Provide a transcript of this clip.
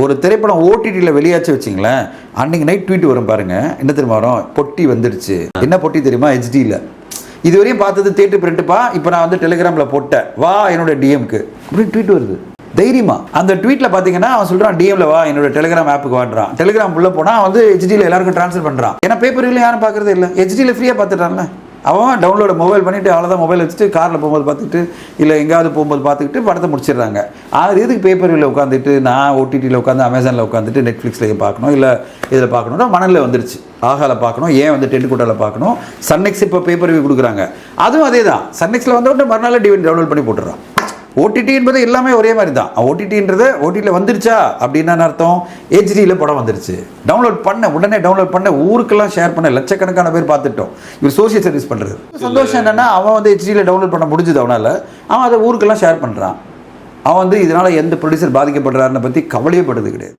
ஒரு திரைப்படம் ஓடிடியில் வெளியாச்சு வச்சிங்களேன், அன்றைக்கி நைட் ட்வீட் வரும் பாருங்கள். என்ன தெரியுமா வரும்? பொட்டி வந்துடுச்சு. என்ன பொட்டி தெரியுமா? ஹெச்டியில். இதுவரையும் பார்த்தது தேட்டர் பிரிண்ட்டுப்பா, இப்போ நான் வந்து டெலிகிராமில் போட்டேன், வா என்னோட டிஎம்க்கு அப்படின்னு ட்வீட் வருது. தைரியமா அந்த ட்வீட்டில் பார்த்தீங்கன்னா அவன் சொல்கிறான், டிஎம்ல வா என்னோட டெலிகிராம் ஆப்புக்கு வாடுறான். டெலிகிராம் உள்ள போனால் வந்து ஹெச்டியில் எல்லாருக்கும் ட்ரான்ஸ்ஃபர் பண்ணுறான். ஏன்னா பேப்பரில் யாரும் பார்க்குறதே இல்லை, ஹெச்டியில் ஃப்ரீயாக பார்த்துட்டான்ல. அவன் டவுன்லோட மொபைல் பண்ணிவிட்டு அவ்வளோதான், மொபைல் வச்சுட்டு காரில் போகும்போது பார்த்துக்கிட்டு இல்லை எங்கேயாவது போகும்போது பார்த்துக்கிட்டு படத்தை முடிச்சிடுறாங்க. அது எதுக்கு பேப்பரில் உட்காந்துட்டு நான் ஓடிடியில் உட்காந்து அமேசானில் உட்காந்துட்டு நெட்ஃப்ளிக்ஸில் பார்க்கணும், இல்லை இதில் பார்க்கணுன்னா மணலில் வந்துருச்சு. ஆகால பார்க்கணும், ஏன் வந்து டென்ட் கோட்டாவில் பார்க்கணும். சன்னெக்ஸ் இப்போ பேப்பர் வியூ கொடுக்குறாங்க, அதுவும் அதே தான். சன்னெக்ஸில் வந்தோடனே மறுநாள் டிவி டவுன்லோட் பண்ணி போட்டுறான். ஓடிடி என்பது எல்லாமே ஒரே மாதிரி தான். ஓடிடின்றது ஓடிடியில் வந்துருச்சா அப்படின்னா அர்த்தம் ஹெச்டியில் படம் வந்துருச்சு. டவுன்லோட் பண்ண உடனே டவுன்லோட் பண்ண ஊருக்கெல்லாம் ஷேர் பண்ண லட்சக்கணக்கான பேர் பார்த்துட்டோம். இவர் சோசியல் சர்வீஸ் பண்ணுறது. சந்தோஷம் என்னென்னா அவன் வந்து ஹெச்டியில் டவுன்லோட் பண்ண முடிஞ்சுது அவனால், அவன் அதை ஊருக்கெல்லாம் ஷேர் பண்ணுறான். அவன் வந்து இதனால் எந்த ப்ரொடியூசர் பாதிக்கப்படுறாருன்னு பற்றி கவலையப்படுறது கிடையாது.